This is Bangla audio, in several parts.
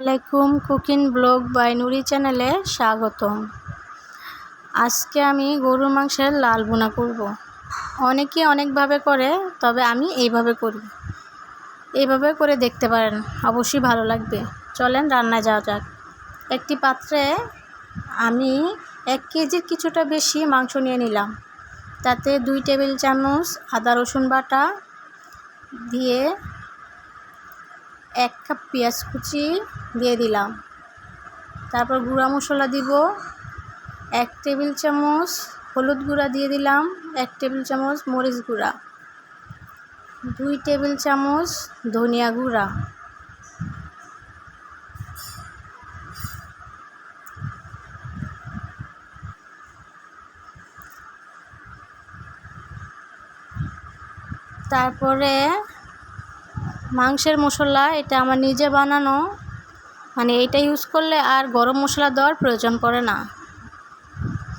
আসসালামাইকুম কুকিং ব্লগ বাই নুরি চ্যানেলে স্বাগতম। আজকে আমি গরুর মাংসের লাল ভুনা করব। অনেকে অনেকভাবে করে, তবে আমি এইভাবে করি। এইভাবে করে দেখতে পারেন, অবশ্যই ভালো লাগবে। চলেন রান্নায় যাওয়া যাক। একটি পাত্রে আমি 1 কেজির কিছুটা বেশি মাংস নিয়ে নিলাম। তাতে 2 টেবিল চামচ আদা রসুন বাটা দিয়ে 1 কাপ পেঁয়াজ কুচি দিয়ে দিলাম। তারপর গুঁড়া মশলা দিব 1 টেবিল চামচ, হলুদ গুঁড়া দিয়ে দিলাম 1 টেবিল চামচ, মরিচ গুঁড়া 2 টেবিল চামচ, ধনিয়া গুঁড়া, তারপরে মাংসের মশলা, এটা আমার নিজে বানানো, মানে এটা ইউজ করলে আর গরম মশলা দেওয়ার প্রয়োজন পড়ে না।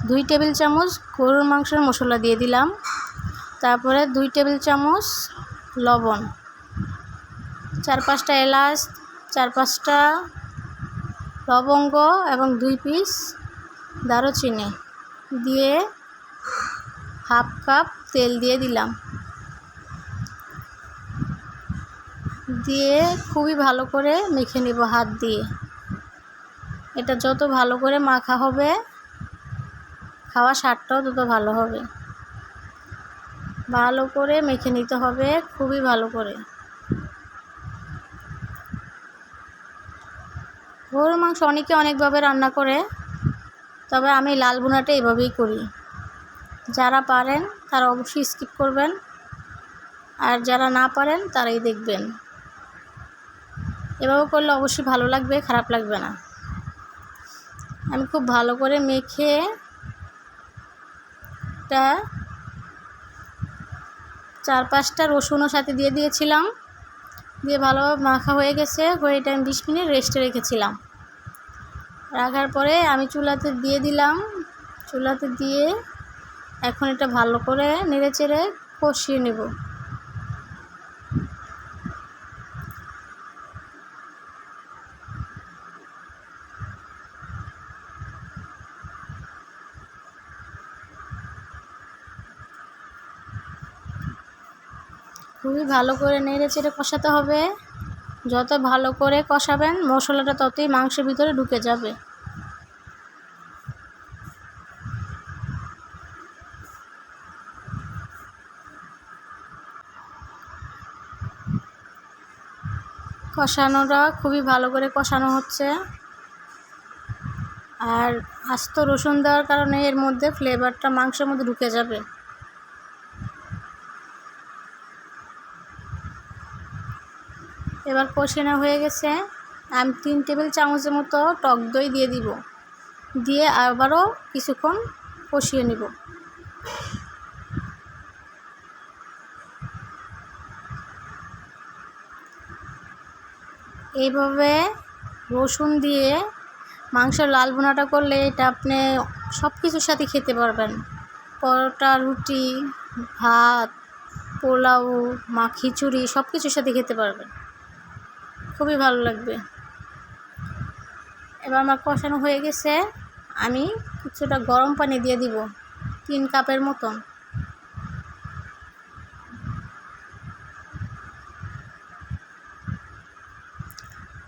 2 টেবিল চামচ গরুর মাংসের মশলা দিয়ে দিলাম। তারপরে 2 টেবিল চামচ লবণ, 4-5টা এলাচ, 4-5টা লবঙ্গ এবং 2 পিস দারুচিনি দিয়ে 1/2 কাপ তেল দিয়ে দিলাম। দিয়ে খুবই ভালো করে মেখে নেব হাত দিয়ে। এটা যত ভালো করে মাখা হবে, খাওয়া স্বাদটাও তত ভালো হবে। ভালো করে মেখে নিতে হবে, খুবই ভালো করে। গরুর মাংস অনেকে অনেকভাবে রান্না করে, তবে আমি লাল ভুনাটা এভাবেই করি। যারা পারেন তারা অবশ্যই স্কিপ করবেন, আর যারা না পারেন তারাই দেখবেন। এভাবে করলে অবশ্যই ভালো লাগবে, খারাপ লাগবে না। আমি খুব ভালো করে মেখে এটা 4-5টা রসুনও সাথে দিয়ে দিয়েছিলাম। দিয়ে ভালোভাবে মাখা হয়ে গেছে, হয়ে এটা আমি 20 মিনিট রেস্টে রেখেছিলাম। রাখার পরে আমি চুলাতে দিয়ে দিলাম। চুলাতে দিয়ে এখন এটা ভালো করে নেড়েচেড়ে কষিয়ে নেব। খুবই ভালো করে নেড়েচেড়ে কষাতে হবে। যত ভালো করে কষাবেন মশলাটা ততই মাংসের ভিতরে ঢুকে যাবে। কষানোটা খুবই ভালো করে কষানো হচ্ছে, আর আস্ত রসুন দেওয়ার কারণে এর মধ্যে ফ্লেভারটা মাংসের মধ্যে ঢুকে যাবে। এবার কষানো হয়ে গেছে। আমি 3 টেবিল চামচের মতো টক দই দিয়ে দিব। দিয়ে আবারও কিছুক্ষণ কষিয়ে নিব। এইভাবে রসুন দিয়ে মাংসের লাল ভুনাটা করলে এটা আপনি সব কিছুর সাথে খেতে পারবেন। পরোটা, রুটি, ভাত, পোলাও, খিচুড়ি সব কিছুর সাথে খেতে পারবেন, খুবই ভালো লাগবে। এবার আমার কষানো হয়ে গেছে। আমি কিছুটা গরম পানি দিয়ে দিব 3 কাপের মতন।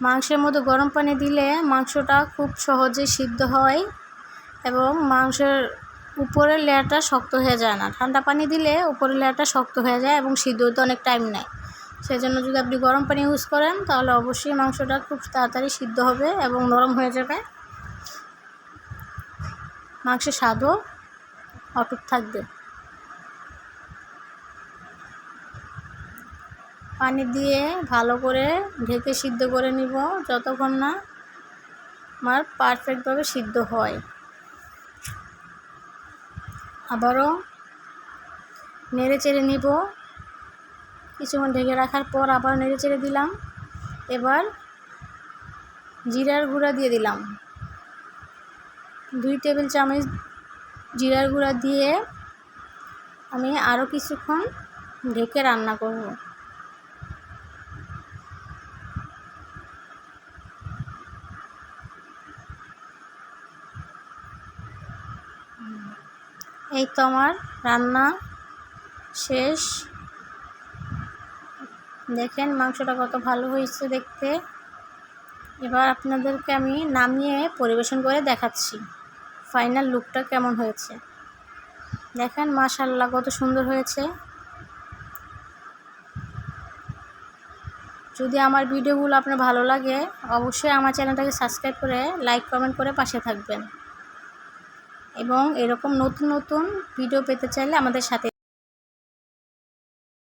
মাংসের মধ্যে গরম পানি দিলে মাংসটা খুব সহজে সিদ্ধ হয় এবং মাংসের উপরের লেয়ারটা শক্ত হয়ে যায় না। ঠান্ডা পানি দিলে উপরের লেয়ারটা শক্ত হয়ে যায় এবং সিদ্ধ হতে অনেক টাইম নেয়। সেজন্য যদি আপনি গরম পানি ইউজ করেন তাহলে অবশ্যই মাংসটা খুব তাড়াতাড়ি সিদ্ধ হবে এবং নরম হয়ে যাবে। মাংসের স্বাদও অটুট থাকবে। পানি দিয়ে ভালো করে ঢেকে সিদ্ধ করে নিব যতক্ষণ না আমার পারফেক্টভাবে সিদ্ধ হয়। আবারও নেড়ে চেড়ে নিব। কিছুক্ষণ ঢেকে রাখার পর আবার নেড়ে চেড়ে দিলাম। এবার জিরার গুঁড়া দিয়ে দিলাম 2 টেবিল চামচ জিরার গুঁড়া দিয়ে আমি আরও কিছুক্ষণ ঢেকে রান্না করব। এই তো আমার রান্না শেষ। দেখেন মাংসটা কত ভালো হয়েছে দেখতে। এবার আপনাদেরকে আমি নামিয়ে পরিবেশন করে দেখাচ্ছি ফাইনাল লুকটা কেমন হয়েছে। দেখেন মাশাআল্লাহ কত সুন্দর হয়েছে। যদি আমার ভিডিওগুলো আপনার ভালো লাগে অবশ্যই আমার চ্যানেলটাকে সাবস্ক্রাইব করে লাইক কমেন্ট করে পাশে থাকবেন এবং এরকম নতুন নতুন ভিডিও পেতে চাইলে আমাদের সাথে